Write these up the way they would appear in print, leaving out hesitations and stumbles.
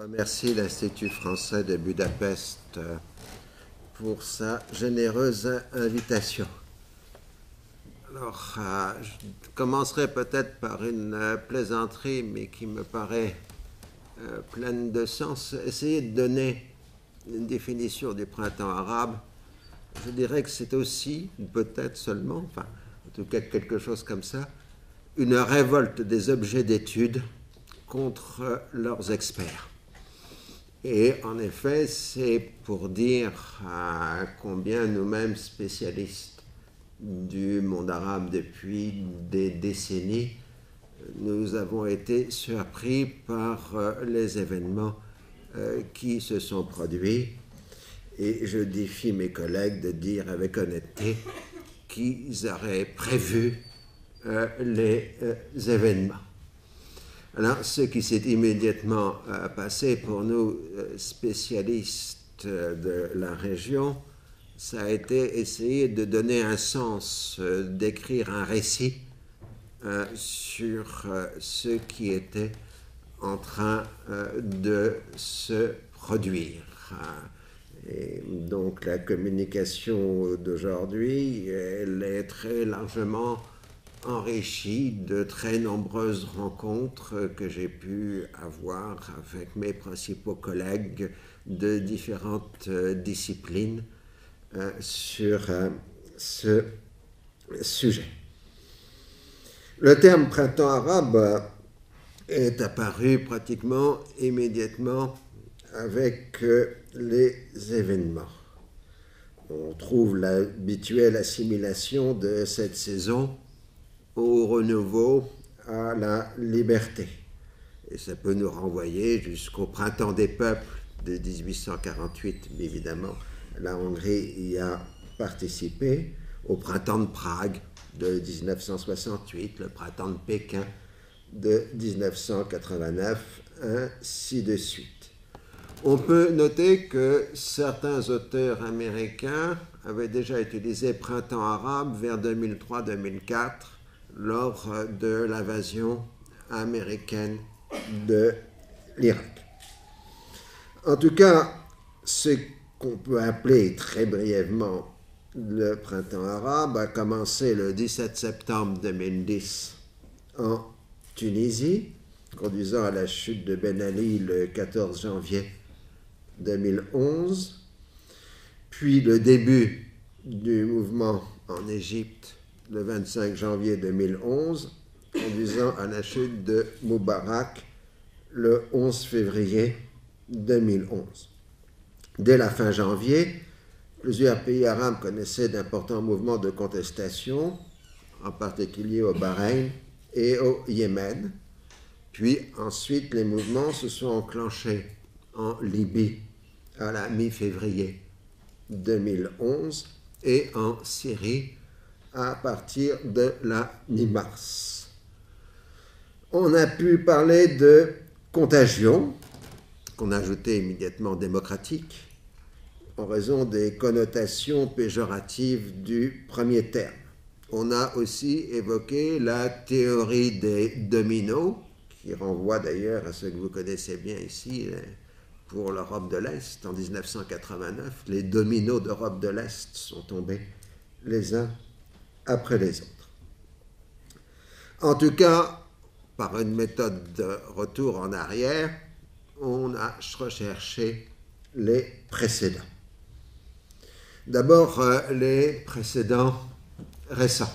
remercie l'Institut français de Budapest pour sa généreuse invitation. Alors, je commencerai peut-être par une plaisanterie, mais qui me paraît pleine de sens. Essayer de donner une définition du printemps arabe, je dirais que c'est aussi, peut-être seulement, enfin, en tout cas quelque chose comme ça, une révolte des objets d'étude contre leurs experts. Et en effet, c'est pour dire combien nous-mêmes, spécialistes du monde arabe depuis des décennies, nous avons été surpris par les événements qui se sont produits. Et je défie mes collègues de dire avec honnêteté qu'ils auraient prévu les événements. Alors, ce qui s'est immédiatement passé pour nous, spécialistes de la région, ça a été essayer de donner un sens, d'écrire un récit sur ce qui était en train de se produire. Et donc, la communication d'aujourd'hui, elle est très largement enrichi de très nombreuses rencontres que j'ai pu avoir avec mes principaux collègues de différentes disciplines sur ce sujet. Le terme printemps arabe est apparu pratiquement immédiatement avec les événements. On trouve l'habituelle assimilation de cette saison au renouveau, à la liberté. Et ça peut nous renvoyer jusqu'au printemps des peuples de 1848, mais évidemment, la Hongrie y a participé, au printemps de Prague de 1968, le printemps de Pékin de 1989, ainsi de suite. On peut noter que certains auteurs américains avaient déjà utilisé printemps arabe vers 2003-2004, lors de l'invasion américaine de l'Irak. En tout cas, ce qu'on peut appeler très brièvement le printemps arabe a commencé le 17 septembre 2010 en Tunisie, conduisant à la chute de Ben Ali le 14 janvier 2011, puis le début du mouvement en Égypte le 25 janvier 2011, conduisant à la chute de Moubarak le 11 février 2011. Dès la fin janvier, plusieurs pays arabes connaissaient d'importants mouvements de contestation, en particulier au Bahreïn et au Yémen. Puis ensuite, les mouvements se sont enclenchés en Libye à la mi-février 2011 et en Syrie à partir de la mi-mars. On a pu parler de contagion, qu'on a ajouté immédiatement démocratique, en raison des connotations péjoratives du premier terme. On a aussi évoqué la théorie des dominos, qui renvoie d'ailleurs à ce que vous connaissez bien ici pour l'Europe de l'Est. En 1989, les dominos d'Europe de l'Est sont tombés les uns après les autres. En tout cas, par une méthode de retour en arrière, on a recherché les précédents. D'abord, les précédents récents.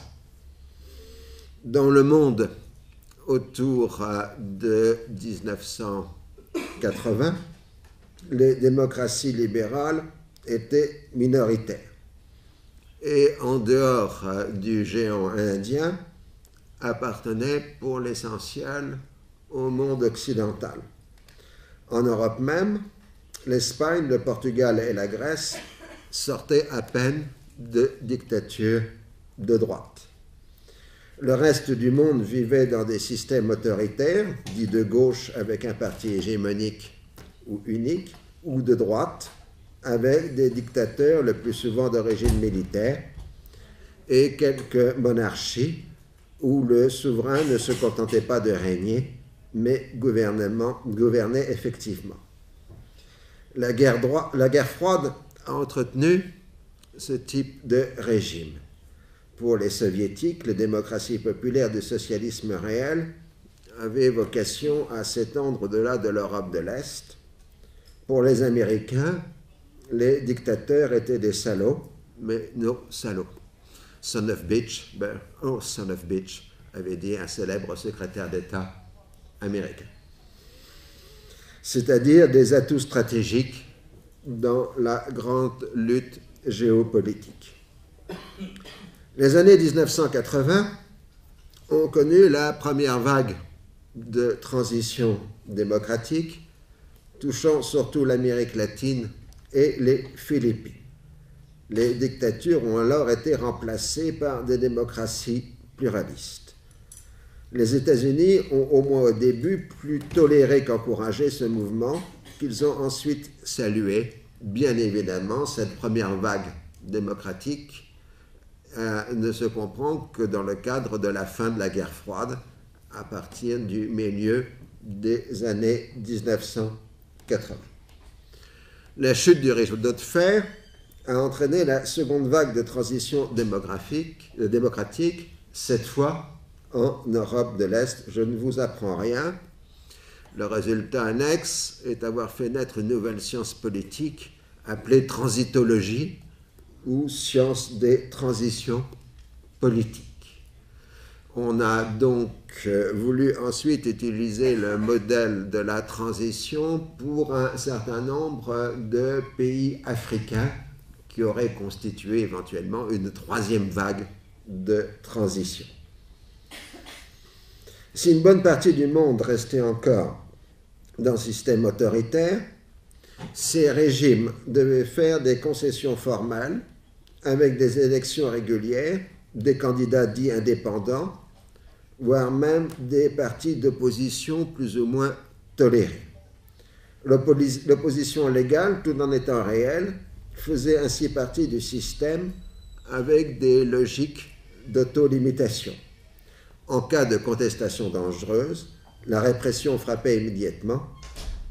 Dans le monde autour de 1980, les démocraties libérales étaient minoritaires. Et en dehors du géant indien, appartenaient pour l'essentiel au monde occidental. En Europe même, l'Espagne, le Portugal et la Grèce sortaient à peine de dictatures de droite. Le reste du monde vivait dans des systèmes autoritaires, dits de gauche avec un parti hégémonique ou unique, ou de droite, avec des dictateurs le plus souvent d'origine militaire, et quelques monarchies où le souverain ne se contentait pas de régner, mais gouvernait effectivement. La guerre froide a entretenu ce type de régime. Pour les soviétiques, les démocraties populaires du socialisme réel avaient vocation à s'étendre au-delà de l'Europe de l'Est. Pour les Américains, les dictateurs étaient des salauds, mais nos salauds. Son of bitch, oh son of bitch, avait dit un célèbre secrétaire d'État américain. C'est-à-dire des atouts stratégiques dans la grande lutte géopolitique. Les années 1980 ont connu la première vague de transition démocratique, touchant surtout l'Amérique latine et les Philippines. Les dictatures ont alors été remplacées par des démocraties pluralistes. Les États-Unis ont, au moins au début, plus toléré qu'encouragé ce mouvement, qu'ils ont ensuite salué. Bien évidemment, cette première vague démocratique ne se comprend que dans le cadre de la fin de la guerre froide, à partir du milieu des années 1980. La chute du rideau de fer a entraîné la seconde vague de transition démocratique, cette fois en Europe de l'Est. Je ne vous apprends rien. Le résultat annexe est d'avoir fait naître une nouvelle science politique appelée transitologie ou science des transitions politiques. On a donc voulu ensuite utiliser le modèle de la transition pour un certain nombre de pays africains qui auraient constitué éventuellement une troisième vague de transition. Si une bonne partie du monde restait encore dans le système autoritaire, ces régimes devaient faire des concessions formelles avec des élections régulières, des candidats dits indépendants, voire même des partis d'opposition plus ou moins tolérés. L'opposition légale, tout en étant réelle, faisait ainsi partie du système avec des logiques d'auto-limitation. En cas de contestation dangereuse, la répression frappait immédiatement,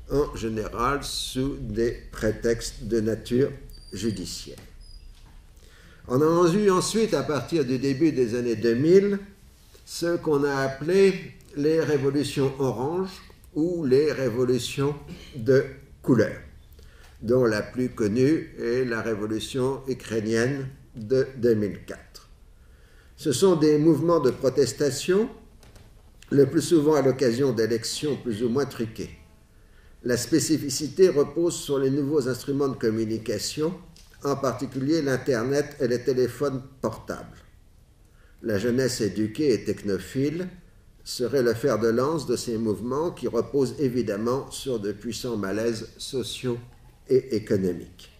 en général sous des prétextes de nature judiciaire. On a eu ensuite, à partir du début des années 2000, ce qu'on a appelé les révolutions oranges ou les révolutions de couleur, dont la plus connue est la révolution ukrainienne de 2004. Ce sont des mouvements de protestation, le plus souvent à l'occasion d'élections plus ou moins truquées. La spécificité repose sur les nouveaux instruments de communication, en particulier l'Internet et les téléphones portables. La jeunesse éduquée et technophile serait le fer de lance de ces mouvements qui reposent évidemment sur de puissants malaises sociaux et économiques.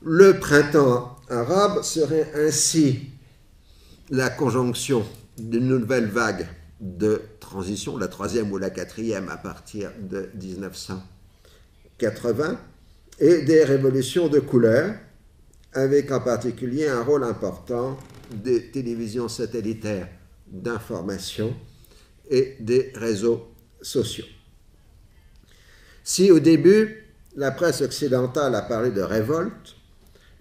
Le printemps arabe serait ainsi la conjonction d'une nouvelle vague de transition, la troisième ou la quatrième à partir de 1980, et des révolutions de couleur, avec en particulier un rôle important des télévisions satellitaires d'information et des réseaux sociaux. Si au début, la presse occidentale a parlé de révolte,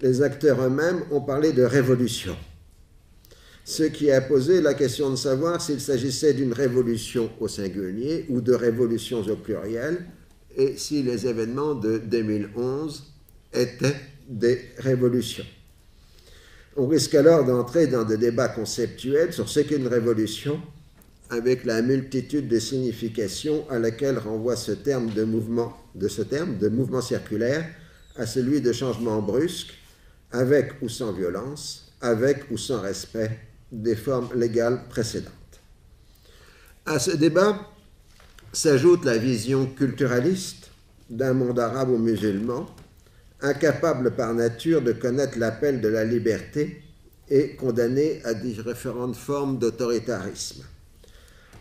les acteurs eux-mêmes ont parlé de révolution, ce qui a posé la question de savoir s'il s'agissait d'une révolution au singulier ou de révolutions au pluriel, et si les événements de 2011 étaient des révolutions. On risque alors d'entrer dans des débats conceptuels sur ce qu'est une révolution, avec la multitude de significations à laquelle renvoie ce terme de mouvement circulaire à celui de changement brusque, avec ou sans violence, avec ou sans respect des formes légales précédentes. À ce débat s'ajoute la vision culturaliste d'un monde arabe ou musulman, incapable par nature de connaître l'appel de la liberté et condamné à différentes formes d'autoritarisme.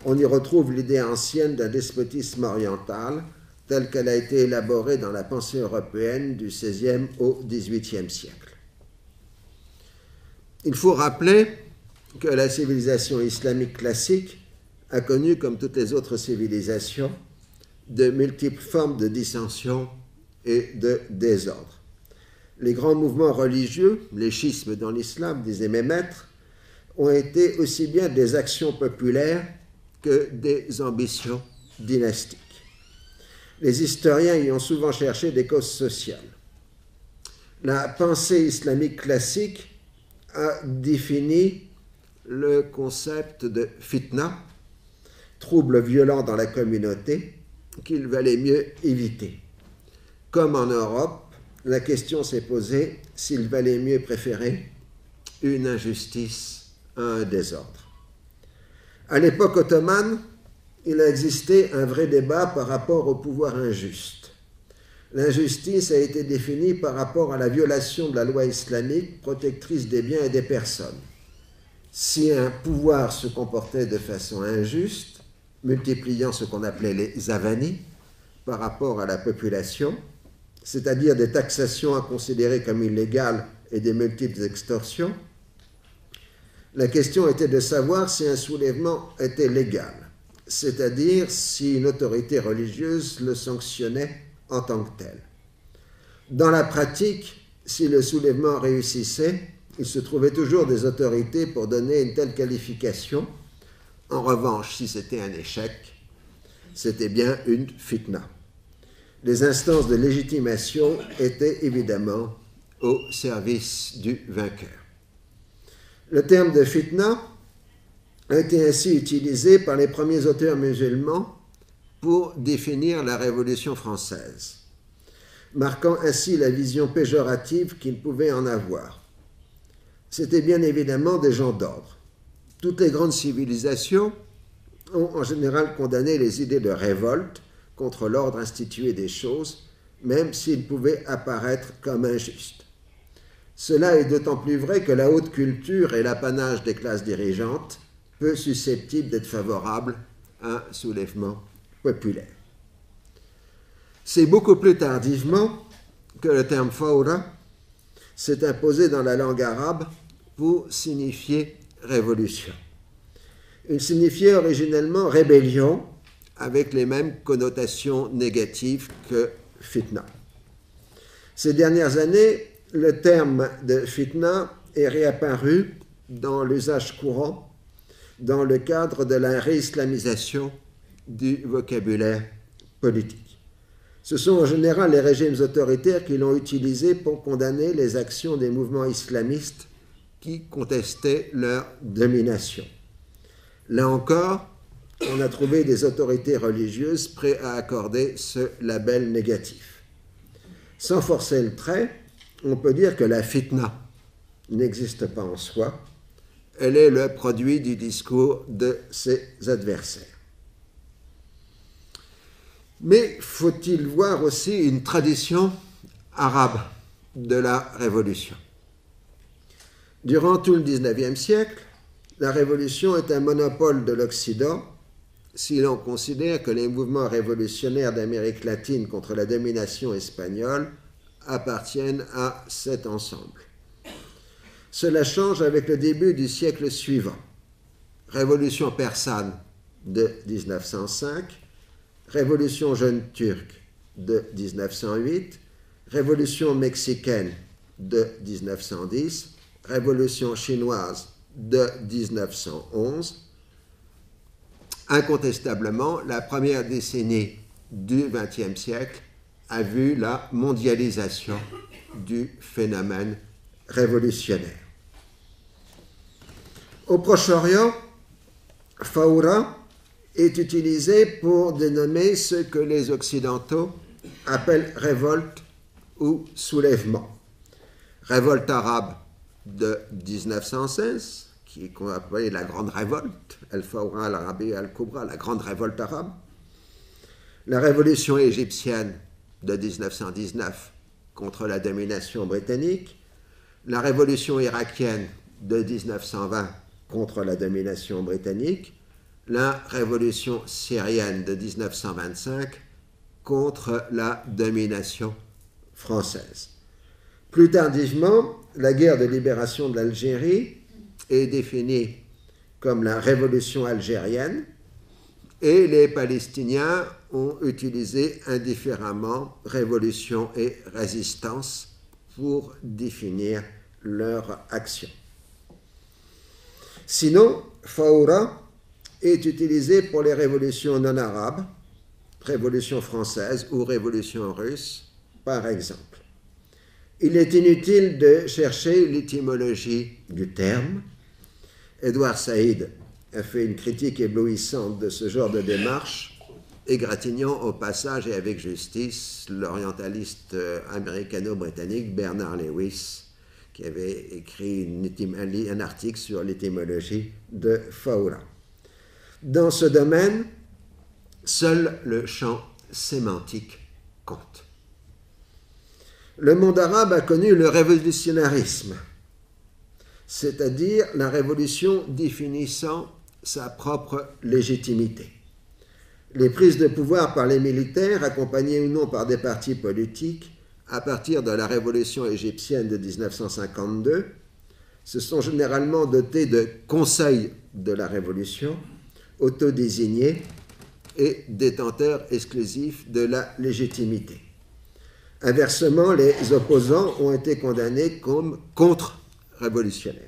On y retrouve l'idée ancienne d'un despotisme oriental, telle qu'elle a été élaborée dans la pensée européenne du XVIe au XVIIIe siècle. Il faut rappeler que la civilisation islamique classique a connu, comme toutes les autres civilisations, de multiples formes de dissension et de désordre. Les grands mouvements religieux, les schismes dans l'islam, disaient mes maîtres, ont été aussi bien des actions populaires que des ambitions dynastiques. Les historiens y ont souvent cherché des causes sociales. La pensée islamique classique a défini le concept de fitna, trouble violent dans la communauté, qu'il valait mieux éviter. Comme en Europe, la question s'est posée s'il valait mieux préférer une injustice à un désordre. À l'époque ottomane, il a existé un vrai débat par rapport au pouvoir injuste. L'injustice a été définie par rapport à la violation de la loi islamique protectrice des biens et des personnes. Si un pouvoir se comportait de façon injuste, multipliant ce qu'on appelait les avanis par rapport à la population, c'est-à-dire des taxations à considérer comme illégales et des multiples extorsions, la question était de savoir si un soulèvement était légal, c'est-à-dire si une autorité religieuse le sanctionnait en tant que tel. Dans la pratique, si le soulèvement réussissait, il se trouvait toujours des autorités pour donner une telle qualification. En revanche, si c'était un échec, c'était bien une fitna. Les instances de légitimation étaient évidemment au service du vainqueur. Le terme de fitna a été ainsi utilisé par les premiers auteurs musulmans pour définir la Révolution française, marquant ainsi la vision péjorative qu'ils pouvaient en avoir. C'étaient bien évidemment des gens d'ordre. Toutes les grandes civilisations ont en général condamné les idées de révolte contre l'ordre institué des choses, même s'ils pouvaient apparaître comme injustes. Cela est d'autant plus vrai que la haute culture est l'apanage des classes dirigeantes, peu susceptibles d'être favorables à un soulèvement populaire. C'est beaucoup plus tardivement que le terme fawra s'est imposé dans la langue arabe pour signifier révolution. Il signifiait originellement rébellion, avec les mêmes connotations négatives que fitna. Ces dernières années, le terme de fitna est réapparu dans l'usage courant dans le cadre de la réislamisation du vocabulaire politique. Ce sont en général les régimes autoritaires qui l'ont utilisé pour condamner les actions des mouvements islamistes qui contestaient leur domination. Là encore, on a trouvé des autorités religieuses prêtes à accorder ce label négatif. Sans forcer le trait, on peut dire que la fitna n'existe pas en soi, elle est le produit du discours de ses adversaires. Mais faut-il voir aussi une tradition arabe de la Révolution? Durant tout le XIXe siècle, la Révolution est un monopole de l'Occident si l'on considère que les mouvements révolutionnaires d'Amérique latine contre la domination espagnole appartiennent à cet ensemble. Cela change avec le début du siècle suivant. Révolution persane de 1905, Révolution jeune turque de 1908, Révolution mexicaine de 1910, Révolution chinoise de 1911. Incontestablement, la première décennie du XXe siècle a vu la mondialisation du phénomène révolutionnaire. Au Proche-Orient, fawra est utilisé pour dénommer ce que les Occidentaux appellent révolte ou soulèvement. Révolte arabe de 1916, qu'on appelait la Grande Révolte, Al-Fawra al-Arabiyya al-Kubra, la Grande Révolte arabe. La révolution égyptienne de 1919 contre la domination britannique. La révolution irakienne de 1920 contre la domination britannique. La révolution syrienne de 1925 contre la domination française. Plus tardivement, la guerre de libération de l'Algérie est définie comme la révolution algérienne et les Palestiniens ont utilisé indifféremment révolution et résistance pour définir leur action. Sinon, Fawra est utilisé pour les révolutions non arabes, révolution française ou révolution russe, par exemple. Il est inutile de chercher l'étymologie du terme. Édouard Saïd a fait une critique éblouissante de ce genre de démarche, égratignant au passage et avec justice l'orientaliste américano-britannique Bernard Lewis, qui avait écrit un article sur l'étymologie de Fawra. Dans ce domaine, seul le champ sémantique compte. Le monde arabe a connu le révolutionnarisme, c'est-à-dire la révolution définissant sa propre légitimité. Les prises de pouvoir par les militaires, accompagnées ou non par des partis politiques, à partir de la révolution égyptienne de 1952, se sont généralement dotés de conseils de la révolution, autodésignés et détenteurs exclusifs de la légitimité. Inversement, les opposants ont été condamnés comme contre-révolutionnaires.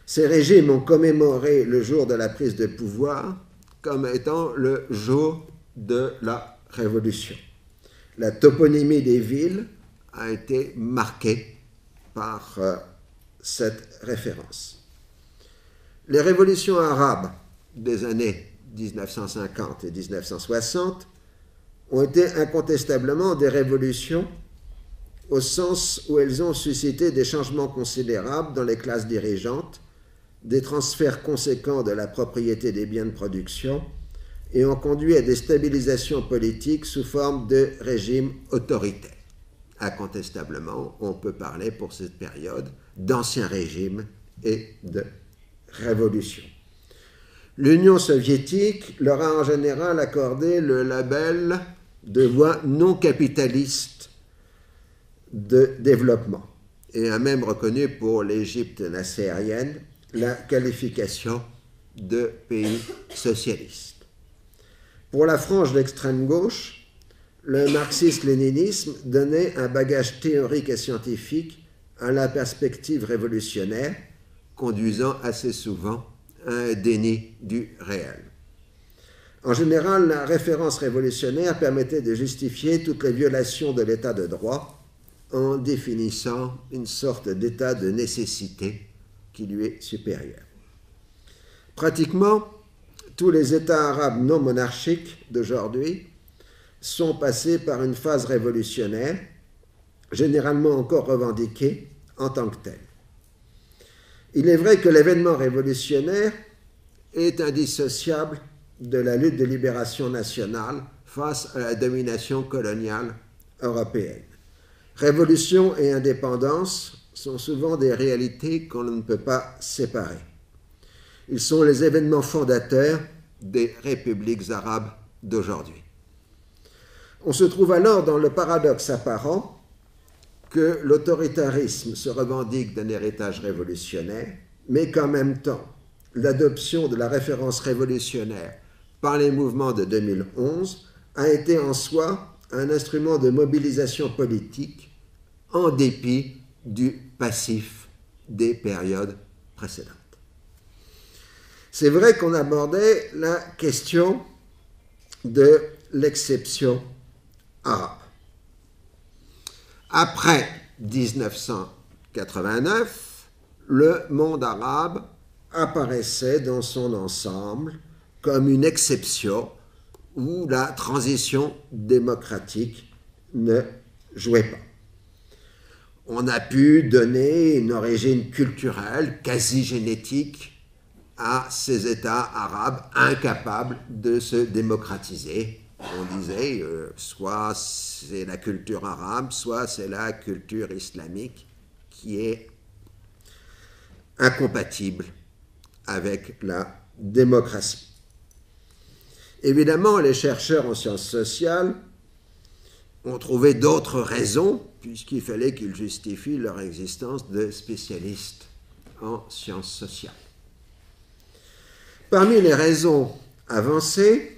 Ces régimes ont commémoré le jour de la prise de pouvoir comme étant le jour de la révolution. La toponymie des villes a été marquée par cette référence. Les révolutions arabes des années 1950 et 1960 ont été incontestablement des révolutions au sens où elles ont suscité des changements considérables dans les classes dirigeantes, des transferts conséquents de la propriété des biens de production et ont conduit à des stabilisations politiques sous forme de régimes autoritaires. Incontestablement, on peut parler pour cette période d'ancien régime et de révolution. L'Union soviétique leur a en général accordé le label de voie non capitaliste de développement et a même reconnu pour l'Égypte nassérienne la qualification de pays socialiste. Pour la frange d'extrême gauche, le marxisme-léninisme donnait un bagage théorique et scientifique à la perspective révolutionnaire, conduisant assez souvent à un déni du réel. En général, la référence révolutionnaire permettait de justifier toutes les violations de l'état de droit en définissant une sorte d'état de nécessité qui lui est supérieur. Pratiquement, tous les États arabes non monarchiques d'aujourd'hui sont passés par une phase révolutionnaire, généralement encore revendiquée en tant que telle. Il est vrai que l'événement révolutionnaire est indissociable de la lutte de libération nationale face à la domination coloniale européenne. Révolution et indépendance sont souvent des réalités qu'on ne peut pas séparer. Ils sont les événements fondateurs des républiques arabes d'aujourd'hui. On se trouve alors dans le paradoxe apparent que l'autoritarisme se revendique d'un héritage révolutionnaire, mais qu'en même temps, l'adoption de la référence révolutionnaire par les mouvements de 2011 a été en soi un instrument de mobilisation politique en dépit du passif des périodes précédentes. C'est vrai qu'on abordait la question de l'exception arabe. Après 1989, le monde arabe apparaissait dans son ensemble comme une exception où la transition démocratique ne jouait pas. On a pu donner une origine culturelle, quasi génétique, à ces États arabes incapables de se démocratiser. On disait, soit c'est la culture arabe, soit c'est la culture islamique qui est incompatible avec la démocratie. Évidemment, les chercheurs en sciences sociales ont trouvé d'autres raisons, puisqu'il fallait qu'ils justifient leur existence de spécialistes en sciences sociales. Parmi les raisons avancées.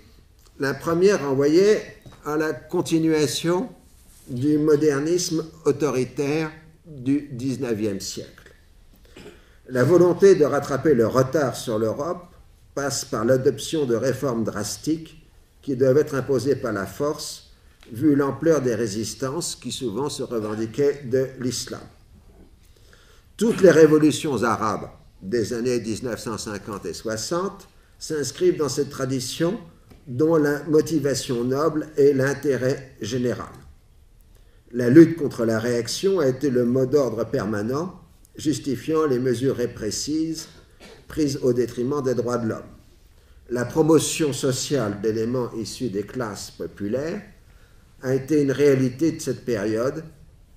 La première renvoyait à la continuation du modernisme autoritaire du XIXe siècle. La volonté de rattraper le retard sur l'Europe passe par l'adoption de réformes drastiques qui doivent être imposées par la force, vu l'ampleur des résistances qui souvent se revendiquaient de l'islam. Toutes les révolutions arabes des années 1950 et 60 s'inscrivent dans cette tradition dont la motivation noble est l'intérêt général. La lutte contre la réaction a été le mot d'ordre permanent, justifiant les mesures répressives prises au détriment des droits de l'homme. La promotion sociale d'éléments issus des classes populaires a été une réalité de cette période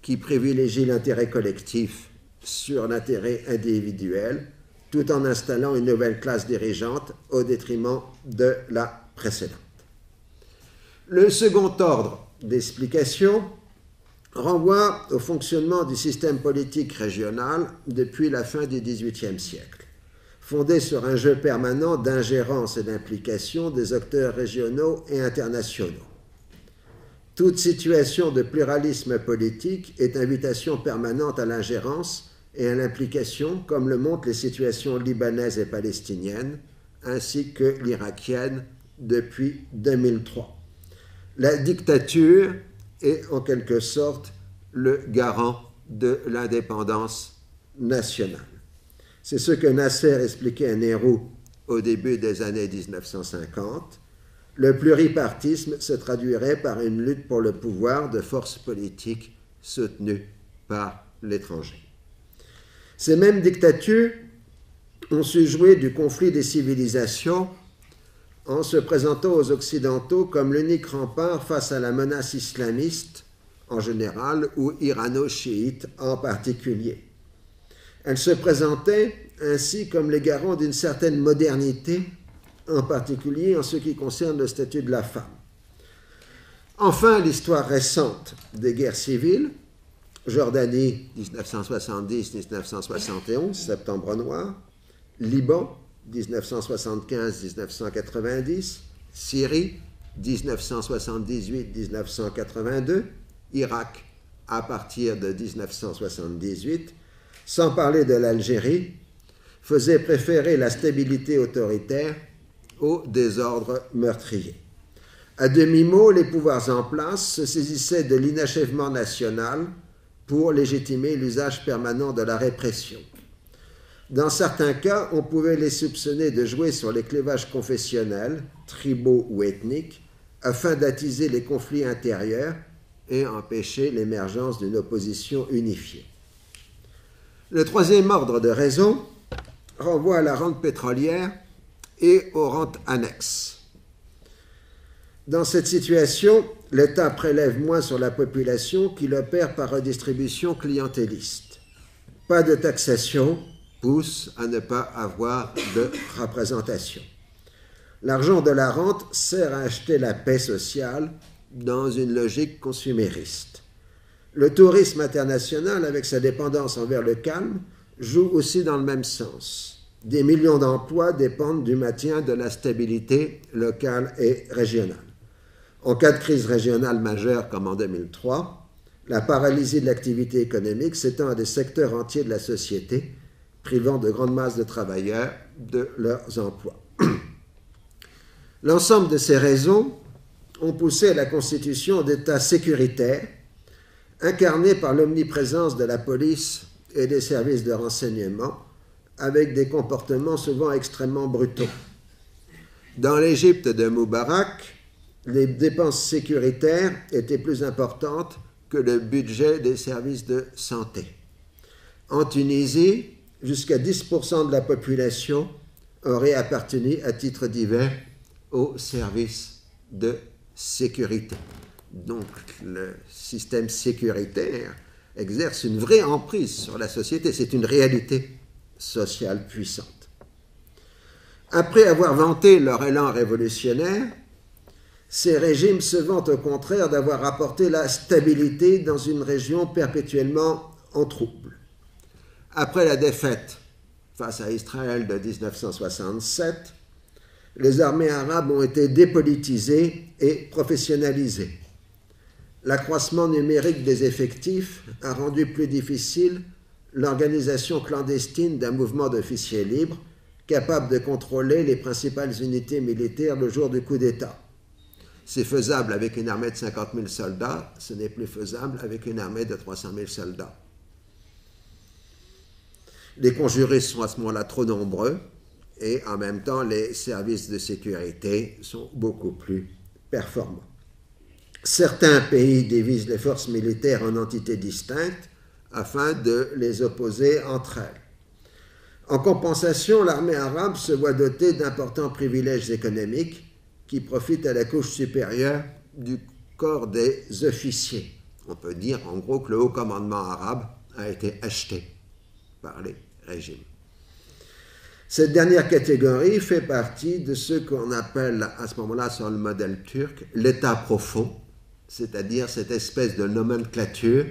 qui privilégie l'intérêt collectif sur l'intérêt individuel, tout en installant une nouvelle classe dirigeante au détriment de la précédente. Le second ordre d'explication renvoie au fonctionnement du système politique régional depuis la fin du XVIIIe siècle, fondé sur un jeu permanent d'ingérence et d'implication des acteurs régionaux et internationaux. Toute situation de pluralisme politique est invitation permanente à l'ingérence et à l'implication, comme le montrent les situations libanaises et palestiniennes, ainsi que l'irakienne depuis 2003. La dictature est en quelque sorte le garant de l'indépendance nationale. C'est ce que Nasser expliquait à Nehru au début des années 1950. Le pluripartisme se traduirait par une lutte pour le pouvoir de forces politiques soutenues par l'étranger. Ces mêmes dictatures ont su jouer du conflit des civilisations en se présentant aux Occidentaux comme l'unique rempart face à la menace islamiste en général ou irano-chiite en particulier. Elles se présentaient ainsi comme les garants d'une certaine modernité, en particulier en ce qui concerne le statut de la femme. Enfin, l'histoire récente des guerres civiles, Jordanie 1970-1971, Septembre noir, Liban 1975-1990, Syrie 1978-1982, Irak à partir de 1978, sans parler de l'Algérie, faisait préférer la stabilité autoritaire au désordre meurtrier. À demi-mot, les pouvoirs en place se saisissaient de l'inachèvement national pour légitimer l'usage permanent de la répression. Dans certains cas, on pouvait les soupçonner de jouer sur les clivages confessionnels, tribaux ou ethniques, afin d'attiser les conflits intérieurs et empêcher l'émergence d'une opposition unifiée. Le troisième ordre de raison renvoie à la rente pétrolière et aux rentes annexes. Dans cette situation, l'État prélève moins sur la population qu'il opère par redistribution clientéliste. Pas de taxation pousse à ne pas avoir de représentation. L'argent de la rente sert à acheter la paix sociale dans une logique consumériste. Le tourisme international, avec sa dépendance envers le calme, joue aussi dans le même sens. Des millions d'emplois dépendent du maintien de la stabilité locale et régionale. En cas de crise régionale majeure comme en 2003, la paralysie de l'activité économique s'étend à des secteurs entiers de la société, privant de grandes masses de travailleurs de leurs emplois. L'ensemble de ces raisons ont poussé à la constitution d'États sécuritaires, incarnés par l'omniprésence de la police et des services de renseignement, avec des comportements souvent extrêmement brutaux. Dans l'Égypte de Moubarak, les dépenses sécuritaires étaient plus importantes que le budget des services de santé. En Tunisie, jusqu'à 10% de la population aurait appartenu à titre divers aux services de sécurité. Donc le système sécuritaire exerce une vraie emprise sur la société, c'est une réalité sociale puissante. Après avoir vanté leur élan révolutionnaire, ces régimes se vantent au contraire d'avoir apporté la stabilité dans une région perpétuellement en trouble. Après la défaite face à Israël de 1967, les armées arabes ont été dépolitisées et professionnalisées. L'accroissement numérique des effectifs a rendu plus difficile l'organisation clandestine d'un mouvement d'officiers libres capable de contrôler les principales unités militaires le jour du coup d'État. C'est faisable avec une armée de 50 000 soldats, ce n'est plus faisable avec une armée de 300 000 soldats. Les conjurés sont à ce moment-là trop nombreux et en même temps les services de sécurité sont beaucoup plus performants. Certains pays divisent les forces militaires en entités distinctes afin de les opposer entre elles. En compensation, l'armée arabe se voit dotée d'importants privilèges économiques qui profitent à la couche supérieure du corps des officiers. On peut dire en gros que le haut commandement arabe a été acheté par les régimes. Cette dernière catégorie fait partie de ce qu'on appelle à ce moment-là sur le modèle turc l'État profond, c'est-à-dire cette espèce de nomenclature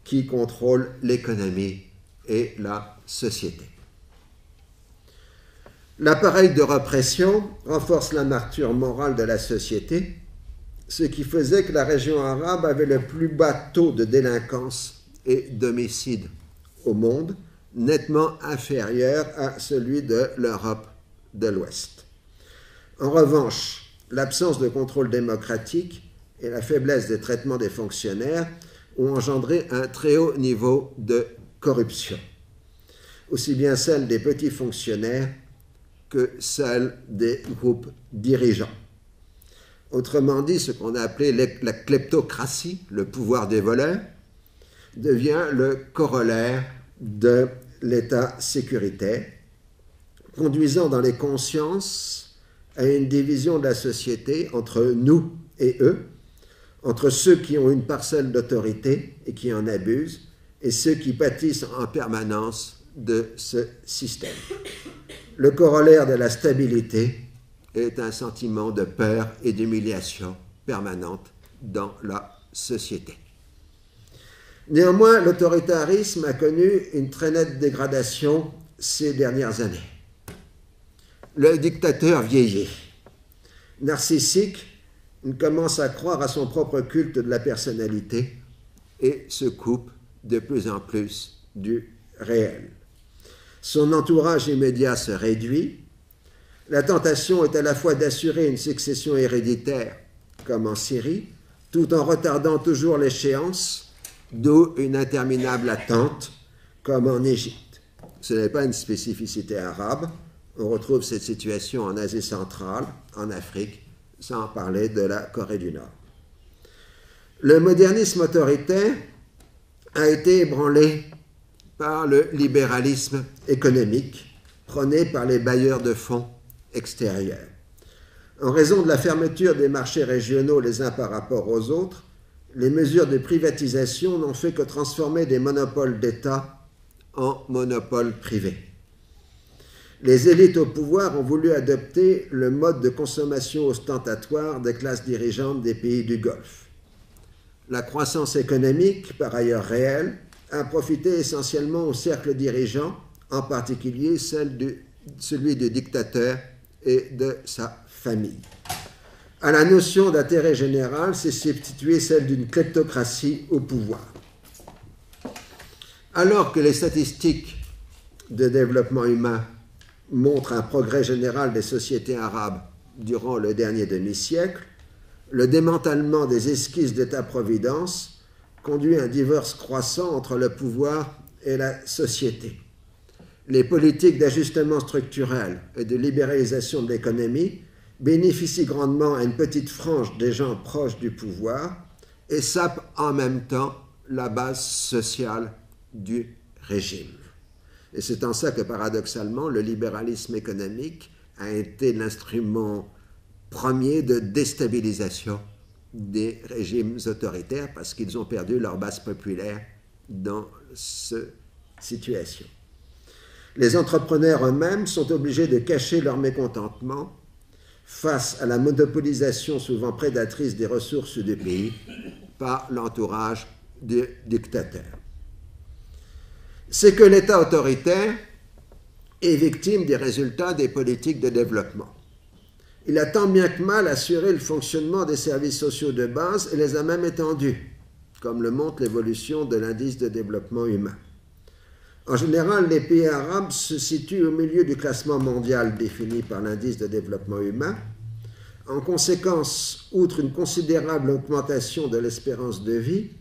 qui contrôle l'économie et la société. L'appareil de répression renforce l'amarture morale de la société, ce qui faisait que la région arabe avait le plus bas taux de délinquance et d'homicide au monde, nettement inférieur à celui de l'Europe de l'Ouest. En revanche, l'absence de contrôle démocratique et la faiblesse des traitements des fonctionnaires ont engendré un très haut niveau de corruption, aussi bien celle des petits fonctionnaires que celle des groupes dirigeants. Autrement dit, ce qu'on a appelé la kleptocratie, le pouvoir des voleurs, devient le corollaire de l'État sécuritaire, conduisant dans les consciences à une division de la société entre nous et eux, entre ceux qui ont une parcelle d'autorité et qui en abusent, et ceux qui pâtissent en permanence de ce système. Le corollaire de la stabilité est un sentiment de peur et d'humiliation permanente dans la société. Néanmoins, l'autoritarisme a connu une très nette dégradation ces dernières années. Le dictateur vieillit. Narcissique, il commence à croire à son propre culte de la personnalité et se coupe de plus en plus du réel. Son entourage immédiat se réduit. La tentation est à la fois d'assurer une succession héréditaire, comme en Syrie, tout en retardant toujours l'échéance, d'où une interminable attente, comme en Égypte. Ce n'est pas une spécificité arabe. On retrouve cette situation en Asie centrale, en Afrique, sans parler de la Corée du Nord. Le modernisme autoritaire a été ébranlé par le libéralisme économique prôné par les bailleurs de fonds extérieurs. En raison de la fermeture des marchés régionaux les uns par rapport aux autres, les mesures de privatisation n'ont fait que transformer des monopoles d'État en monopoles privés. Les élites au pouvoir ont voulu adopter le mode de consommation ostentatoire des classes dirigeantes des pays du Golfe. La croissance économique, par ailleurs réelle, a profité essentiellement au cercle dirigeant, en particulier celui du dictateur et de sa famille. À la notion d'intérêt général s'est substituée celle d'une kleptocratie au pouvoir. Alors que les statistiques de développement humain montrent un progrès général des sociétés arabes durant le dernier demi-siècle, le démantèlement des esquisses d'État-providence conduit à un divorce croissant entre le pouvoir et la société. Les politiques d'ajustement structurel et de libéralisation de l'économie bénéficient grandement à une petite frange des gens proches du pouvoir et sapent en même temps la base sociale du régime. Et c'est en ça que, paradoxalement, le libéralisme économique a été l'instrument premier de déstabilisation des régimes autoritaires parce qu'ils ont perdu leur base populaire dans cette situation. Les entrepreneurs eux-mêmes sont obligés de cacher leur mécontentement face à la monopolisation souvent prédatrice des ressources du pays par l'entourage du dictateur. C'est que l'État autoritaire est victime des résultats des politiques de développement. Il a tant bien que mal assuré le fonctionnement des services sociaux de base et les a même étendus, comme le montre l'évolution de l'indice de développement humain. En général, les pays arabes se situent au milieu du classement mondial défini par l'indice de développement humain. En conséquence, outre une considérable augmentation de l'espérance de vie,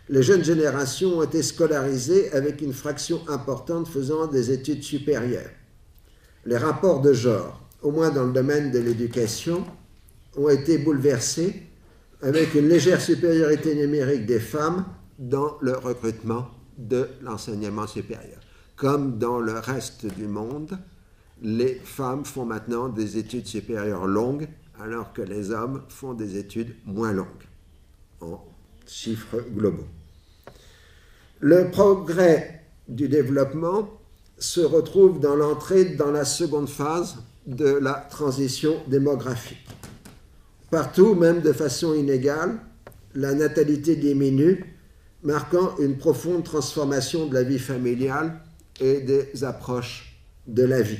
les jeunes générations ont été scolarisées avec une fraction importante faisant des études supérieures. Les rapports de genre, au moins dans le domaine de l'éducation, ont été bouleversés avec une légère supériorité numérique des femmes dans le recrutement de l'enseignement supérieur. Comme dans le reste du monde, les femmes font maintenant des études supérieures longues, alors que les hommes font des études moins longues, en chiffres globaux. Le progrès du développement se retrouve dans l'entrée dans la seconde phase de la transition démographique. Partout, même de façon inégale, la natalité diminue, marquant une profonde transformation de la vie familiale et des approches de la vie.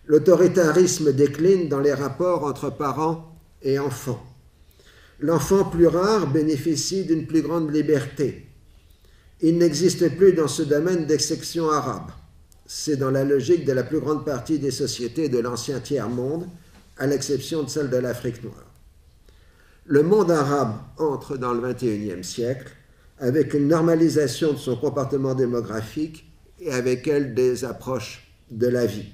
L'autoritarisme décline dans les rapports entre parents et enfants. L'enfant plus rare bénéficie d'une plus grande liberté. Il n'existe plus dans ce domaine d'exception arabe. C'est dans la logique de la plus grande partie des sociétés de l'ancien tiers-monde, à l'exception de celle de l'Afrique noire. Le monde arabe entre dans le XXIe siècle avec une normalisation de son comportement démographique et avec elle des approches de la vie.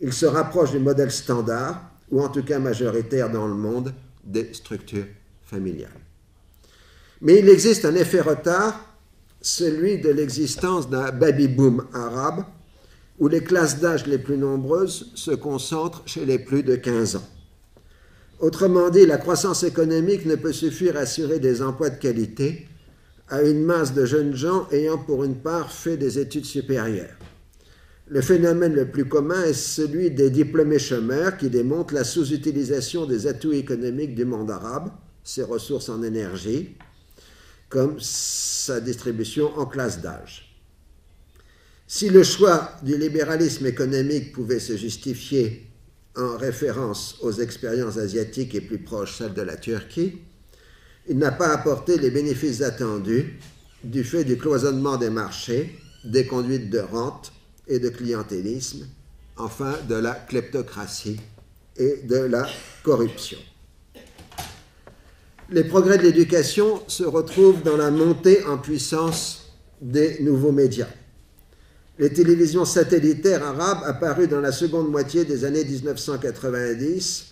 Il se rapproche du modèle standard, ou en tout cas majoritaire dans le monde, des structures familiales. Mais il existe un effet retard, celui de l'existence d'un baby-boom arabe, où les classes d'âge les plus nombreuses se concentrent chez les plus de 15 ans. Autrement dit, la croissance économique ne peut suffire à assurer des emplois de qualité à une masse de jeunes gens ayant pour une part fait des études supérieures. Le phénomène le plus commun est celui des diplômés chômeurs qui démontrent la sous-utilisation des atouts économiques du monde arabe, ses ressources en énergie, comme sa distribution en classe d'âge. Si le choix du libéralisme économique pouvait se justifier en référence aux expériences asiatiques et plus proches celles de la Turquie, il n'a pas apporté les bénéfices attendus du fait du cloisonnement des marchés, des conduites de rente et de clientélisme, enfin de la kleptocratie et de la corruption. Les progrès de l'éducation se retrouvent dans la montée en puissance des nouveaux médias. Les télévisions satellitaires arabes apparues dans la seconde moitié des années 1990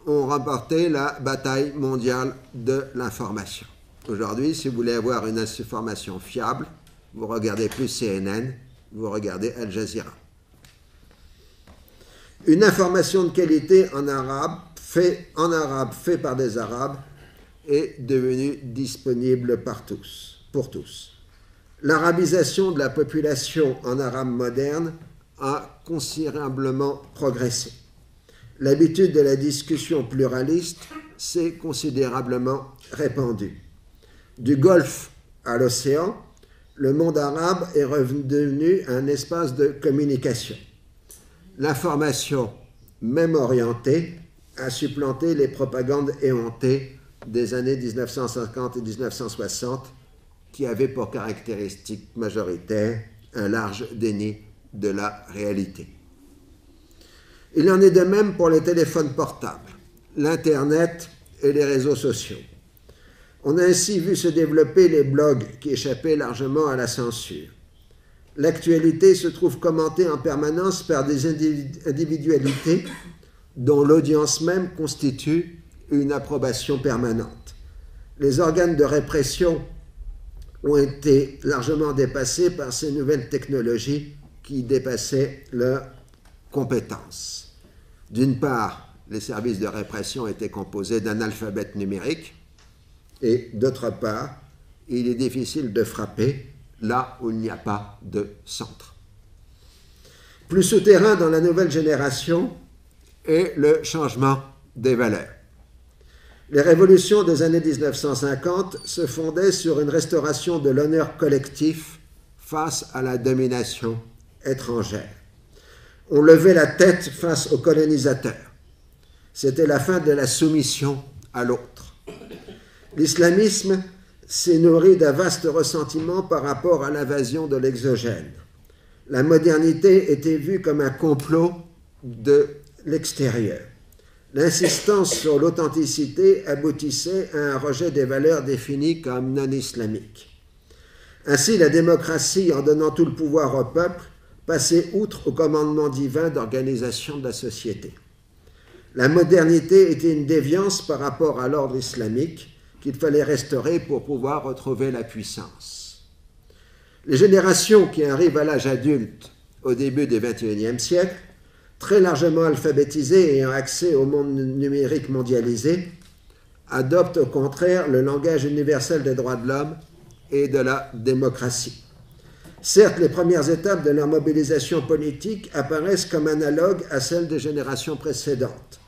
ont remporté la bataille mondiale de l'information. Aujourd'hui, si vous voulez avoir une information fiable, vous regardez plus CNN, vous regardez Al Jazeera. Une information de qualité en arabe, fait par des Arabes, est devenue disponible pour tous. L'arabisation de la population en arabe moderne a considérablement progressé. L'habitude de la discussion pluraliste s'est considérablement répandue. Du Golfe à l'océan, le monde arabe est redevenu un espace de communication. L'information, même orientée, a supplanté les propagandes éhontées des années 1950 et 1960 qui avaient pour caractéristique majoritaire un large déni de la réalité. Il en est de même pour les téléphones portables, l'Internet et les réseaux sociaux. On a ainsi vu se développer les blogs qui échappaient largement à la censure. L'actualité se trouve commentée en permanence par des individualités dont l'audience même constitue une approbation permanente. Les organes de répression ont été largement dépassés par ces nouvelles technologies qui dépassaient leurs compétences. D'une part, les services de répression étaient composés d'analphabètes numériques, et d'autre part, il est difficile de frapper là où il n'y a pas de centre. Plus souterrain dans la nouvelle génération est le changement des valeurs. Les révolutions des années 1950 se fondaient sur une restauration de l'honneur collectif face à la domination étrangère. On levait la tête face aux colonisateurs. C'était la fin de la soumission à l'autre. L'islamisme s'est nourri d'un vaste ressentiment par rapport à l'invasion de l'exogène. La modernité était vue comme un complot de l'extérieur. L'insistance sur l'authenticité aboutissait à un rejet des valeurs définies comme non islamiques. Ainsi, la démocratie, en donnant tout le pouvoir au peuple, passait outre au commandement divin d'organisation de la société. La modernité était une déviance par rapport à l'ordre islamique qu'il fallait restaurer pour pouvoir retrouver la puissance. Les générations qui arrivent à l'âge adulte au début du XXIe siècle, très largement alphabétisées et ayant accès au monde numérique mondialisé, adoptent au contraire le langage universel des droits de l'homme et de la démocratie. Certes, les premières étapes de leur mobilisation politique apparaissent comme analogues à celles des générations précédentes.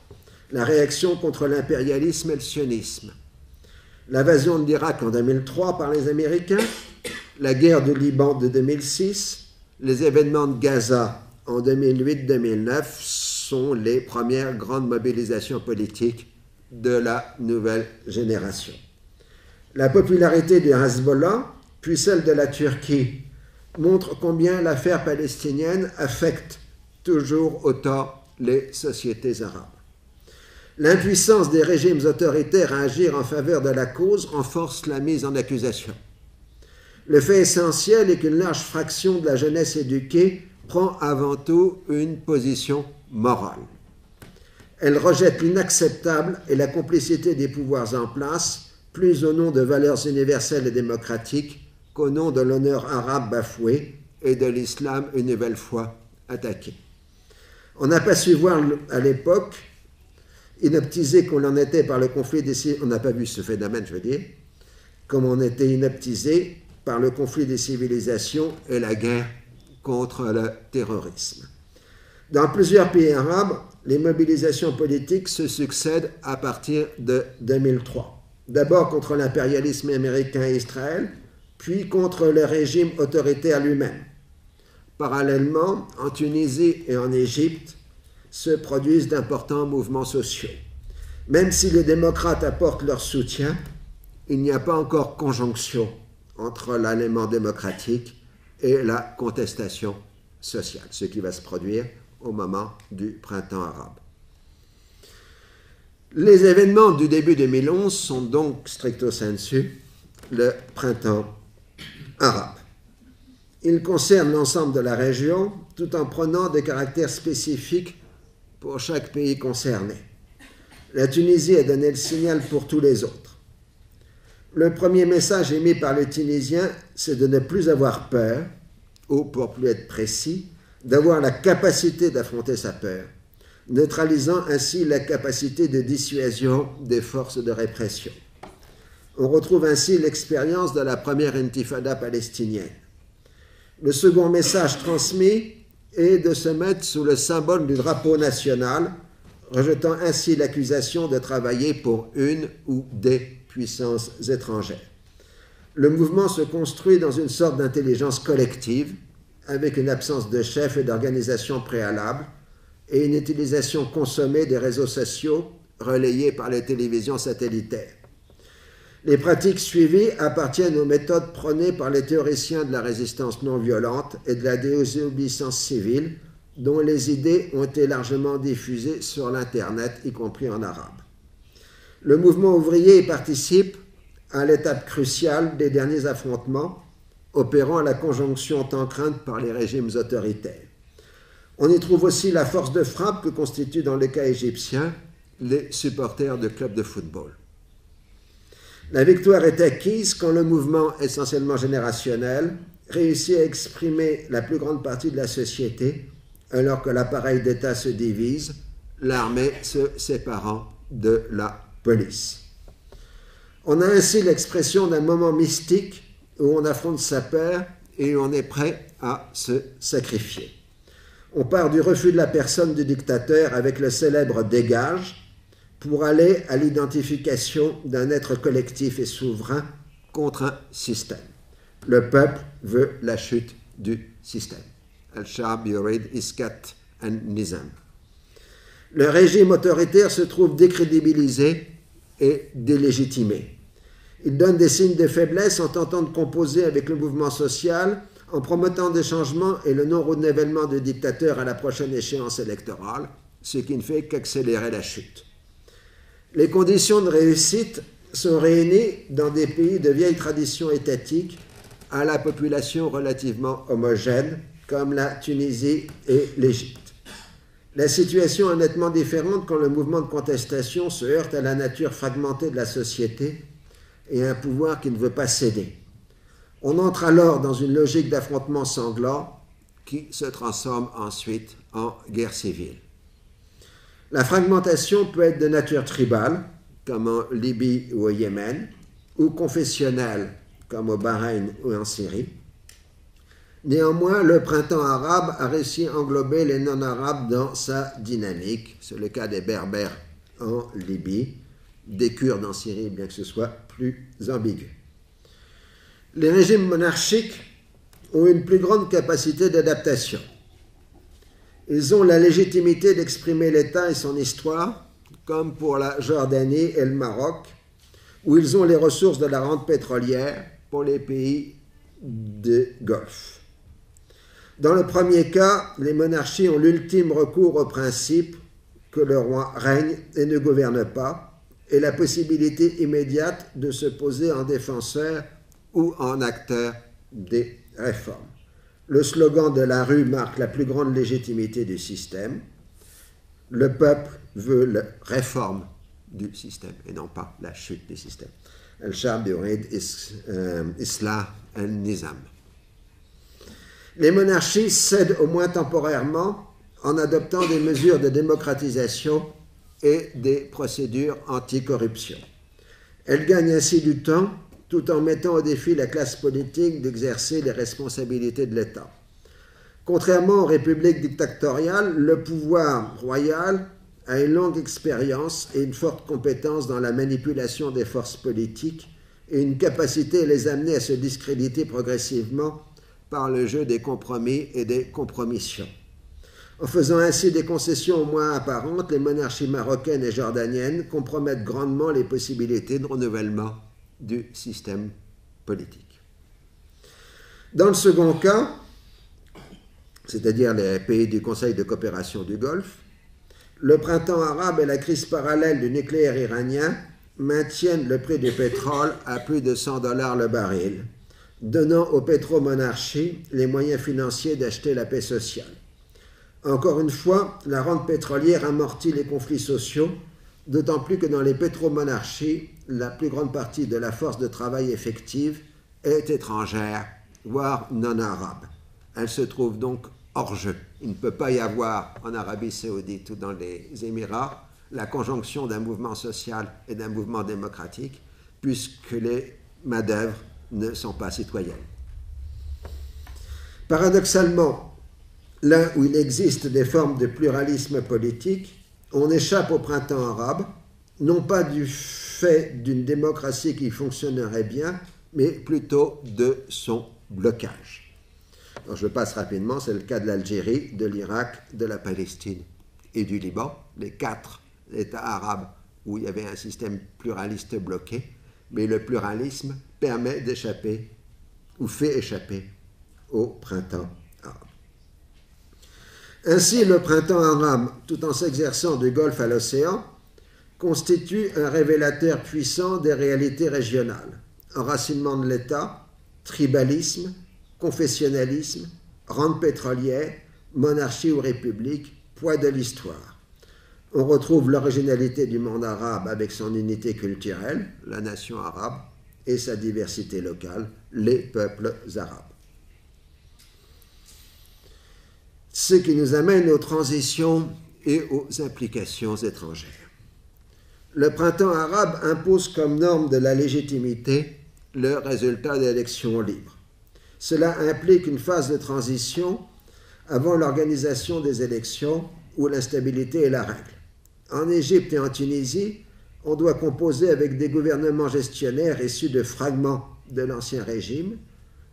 La réaction contre l'impérialisme et le sionisme. L'invasion de l'Irak en 2003 par les Américains, la guerre du Liban de 2006, les événements de Gaza en 2008-2009 sont les premières grandes mobilisations politiques de la nouvelle génération. La popularité du Hezbollah, puis celle de la Turquie, montre combien l'affaire palestinienne affecte toujours autant les sociétés arabes. L'impuissance des régimes autoritaires à agir en faveur de la cause renforce la mise en accusation. Le fait essentiel est qu'une large fraction de la jeunesse éduquée prend avant tout une position morale. Elle rejette l'inacceptable et la complicité des pouvoirs en place, plus au nom de valeurs universelles et démocratiques qu'au nom de l'honneur arabe bafoué et de l'islam une nouvelle fois attaqué. On n'a pas su voir à l'époque, inoptisé qu'on en était par le conflit des civilisations, on n'a pas vu ce phénomène, je veux dire, comme on était inoptisé par le conflit des civilisations et la guerre contre le terrorisme. Dans plusieurs pays arabes, les mobilisations politiques se succèdent à partir de 2003. D'abord contre l'impérialisme américain et Israël, puis contre le régime autoritaire lui-même. Parallèlement, en Tunisie et en Égypte, se produisent d'importants mouvements sociaux. Même si les démocrates apportent leur soutien, il n'y a pas encore conjonction entre l'élément démocratique et la contestation sociale, ce qui va se produire au moment du printemps arabe. Les événements du début 2011 sont donc stricto sensu le printemps arabe. Ils concernent l'ensemble de la région tout en prenant des caractères spécifiques pour chaque pays concerné. La Tunisie a donné le signal pour tous les autres. Le premier message émis par les Tunisiens, c'est de ne plus avoir peur, ou pour plus être précis, d'avoir la capacité d'affronter sa peur, neutralisant ainsi la capacité de dissuasion des forces de répression. On retrouve ainsi l'expérience de la première intifada palestinienne. Le second message transmis est de se mettre sous le symbole du drapeau national, rejetant ainsi l'accusation de travailler pour une ou des puissances étrangères. Le mouvement se construit dans une sorte d'intelligence collective, avec une absence de chef et d'organisation préalable, et une utilisation consommée des réseaux sociaux relayés par les télévisions satellitaires. Les pratiques suivies appartiennent aux méthodes prônées par les théoriciens de la résistance non violente et de la désobéissance civile, dont les idées ont été largement diffusées sur l'Internet, y compris en arabe. Le mouvement ouvrier participe à l'étape cruciale des derniers affrontements, opérant à la conjonction tant crainte par les régimes autoritaires. On y trouve aussi la force de frappe que constituent dans le cas égyptien les supporters de clubs de football. La victoire est acquise quand le mouvement, essentiellement générationnel, réussit à exprimer la plus grande partie de la société, alors que l'appareil d'État se divise, l'armée se séparant de la police. On a ainsi l'expression d'un moment mystique où on affronte sa peur et où on est prêt à se sacrifier. On part du refus de la personne du dictateur avec le célèbre « dégage » pour aller à l'identification d'un être collectif et souverain contre un système. Le peuple veut la chute du système. Al-Sha'b yurid iskat an-nizam. Le régime autoritaire se trouve décrédibilisé et délégitimé. Il donne des signes de faiblesse en tentant de composer avec le mouvement social, en promettant des changements et le non-renouvellement de dictateurs à la prochaine échéance électorale, ce qui ne fait qu'accélérer la chute. Les conditions de réussite sont réunies dans des pays de vieille tradition étatique à la population relativement homogène, comme la Tunisie et l'Égypte. La situation est nettement différente quand le mouvement de contestation se heurte à la nature fragmentée de la société et à un pouvoir qui ne veut pas céder. On entre alors dans une logique d'affrontement sanglant qui se transforme ensuite en guerre civile. La fragmentation peut être de nature tribale, comme en Libye ou au Yémen, ou confessionnelle, comme au Bahreïn ou en Syrie. Néanmoins, le printemps arabe a réussi à englober les non-arabes dans sa dynamique. C'est le cas des Berbères en Libye, des Kurdes en Syrie, bien que ce soit plus ambigu. Les régimes monarchiques ont une plus grande capacité d'adaptation. Ils ont la légitimité d'exprimer l'État et son histoire, comme pour la Jordanie et le Maroc, où ils ont les ressources de la rente pétrolière pour les pays du Golfe. Dans le premier cas, les monarchies ont l'ultime recours au principe que le roi règne et ne gouverne pas, et la possibilité immédiate de se poser en défenseur ou en acteur des réformes. Le slogan de la rue marque la plus grande légitimité du système. Le peuple veut la réforme du système et non pas la chute du système. Al-Shab yurid Islah al-Nizam. Les monarchies cèdent au moins temporairement en adoptant des mesures de démocratisation et des procédures anticorruption. Elles gagnent ainsi du temps tout en mettant au défi la classe politique d'exercer les responsabilités de l'État. Contrairement aux républiques dictatoriales, le pouvoir royal a une longue expérience et une forte compétence dans la manipulation des forces politiques et une capacité à les amener à se discréditer progressivement par le jeu des compromis et des compromissions. En faisant ainsi des concessions au moins apparentes, les monarchies marocaines et jordaniennes compromettent grandement les possibilités de renouvellement du système politique. Dans le second cas, c'est-à-dire les pays du Conseil de coopération du Golfe, le printemps arabe et la crise parallèle du nucléaire iranien maintiennent le prix du pétrole à plus de $100 le baril, donnant aux pétromonarchies les moyens financiers d'acheter la paix sociale. Encore une fois, la rente pétrolière amortit les conflits sociaux, d'autant plus que dans les pétromonarchies, la plus grande partie de la force de travail effective est étrangère, voire non arabe. Elle se trouve donc hors jeu. Il ne peut pas y avoir en Arabie saoudite ou dans les Émirats la conjonction d'un mouvement social et d'un mouvement démocratique, puisque les main-d'œuvre ne sont pas citoyennes. Paradoxalement, là où il existe des formes de pluralisme politique, on échappe au printemps arabe, non pas du fait d'une démocratie qui fonctionnerait bien, mais plutôt de son blocage. Alors je passe rapidement, c'est le cas de l'Algérie, de l'Irak, de la Palestine et du Liban, les 4 États arabes où il y avait un système pluraliste bloqué, mais le pluralisme permet d'échapper, ou fait échapper, au printemps arabe. Ainsi, le printemps arabe, tout en s'exerçant du Golfe à l'océan, constitue un révélateur puissant des réalités régionales. Enracinement de l'État, tribalisme, confessionnalisme, rente pétrolière, monarchie ou république, poids de l'histoire. On retrouve l'originalité du monde arabe avec son unité culturelle, la nation arabe, et sa diversité locale, les peuples arabes. Ce qui nous amène aux transitions et aux implications étrangères. Le printemps arabe impose comme norme de la légitimité le résultat d'élections libres. Cela implique une phase de transition avant l'organisation des élections où l'instabilité est la règle. En Égypte et en Tunisie, on doit composer avec des gouvernements gestionnaires issus de fragments de l'ancien régime,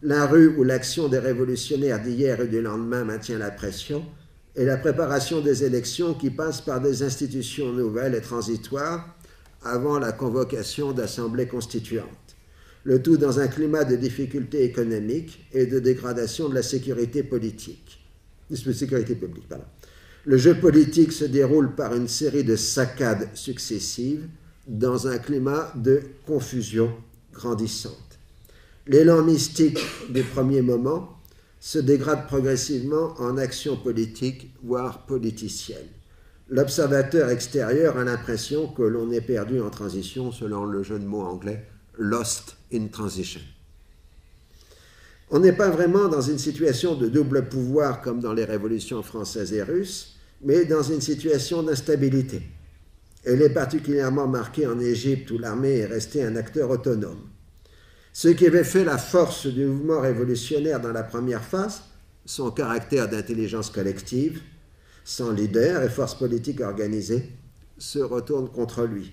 la rue où l'action des révolutionnaires d'hier et du lendemain maintient la pression, et la préparation des élections qui passent par des institutions nouvelles et transitoires avant la convocation d'assemblées constituantes. Le tout dans un climat de difficultés économiques et de dégradation de la sécurité politique. Sécurité publique, pardon. Le jeu politique se déroule par une série de saccades successives dans un climat de confusion grandissante. L'élan mystique du premier moment se dégrade progressivement en action politique, voire politicienne. L'observateur extérieur a l'impression que l'on est perdu en transition, selon le jeu de mots anglais « lost in transition ». On n'est pas vraiment dans une situation de double pouvoir comme dans les révolutions françaises et russes, mais dans une situation d'instabilité. Elle est particulièrement marquée en Égypte où l'armée est restée un acteur autonome. Ce qui avait fait la force du mouvement révolutionnaire dans la première phase, son caractère d'intelligence collective, sans leader et force politique organisée, se retourne contre lui.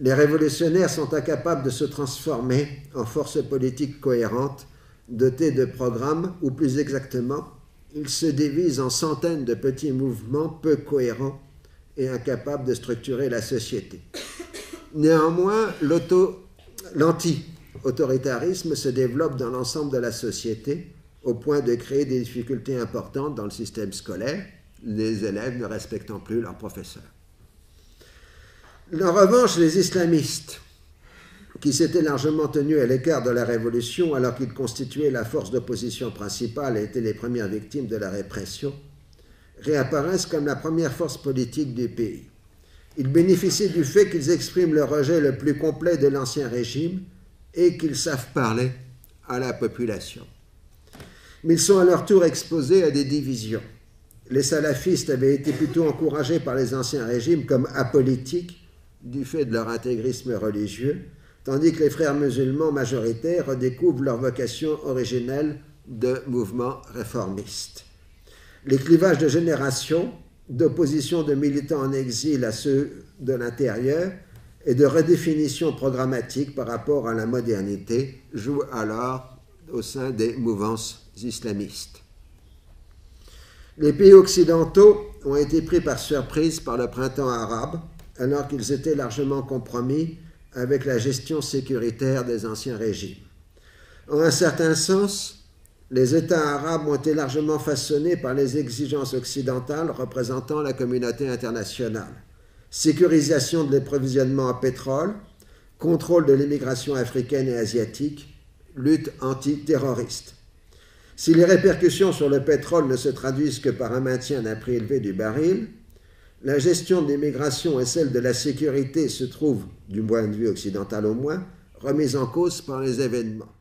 Les révolutionnaires sont incapables de se transformer en force politique cohérente, dotée de programmes, ou plus exactement, ils se divisent en centaines de petits mouvements peu cohérents et incapables de structurer la société. Néanmoins, l'anti-autoritarisme se développe dans l'ensemble de la société au point de créer des difficultés importantes dans le système scolaire, les élèves ne respectant plus leurs professeurs. En revanche, les islamistes, qui s'étaient largement tenus à l'écart de la révolution alors qu'ils constituaient la force d'opposition principale et étaient les premières victimes de la répression, réapparaissent comme la première force politique du pays. Ils bénéficient du fait qu'ils expriment le rejet le plus complet de l'ancien régime et qu'ils savent parler à la population. Mais ils sont à leur tour exposés à des divisions. Les salafistes avaient été plutôt encouragés par les anciens régimes comme apolitiques du fait de leur intégrisme religieux, tandis que les frères musulmans majoritaires redécouvrent leur vocation originelle de mouvement réformiste. Les clivages de génération, d'opposition de militants en exil à ceux de l'intérieur et de redéfinition programmatique par rapport à la modernité jouent alors au sein des mouvances islamistes. Les pays occidentaux ont été pris par surprise par le printemps arabe, alors qu'ils étaient largement compromis avec la gestion sécuritaire des anciens régimes. En un certain sens, les États arabes ont été largement façonnés par les exigences occidentales représentant la communauté internationale. Sécurisation de l'approvisionnement en pétrole, contrôle de l'immigration africaine et asiatique, lutte antiterroriste. Si les répercussions sur le pétrole ne se traduisent que par un maintien d'un prix élevé du baril, la gestion de l'immigration et celle de la sécurité se trouvent, du point de vue occidental au moins, remises en cause par les événements.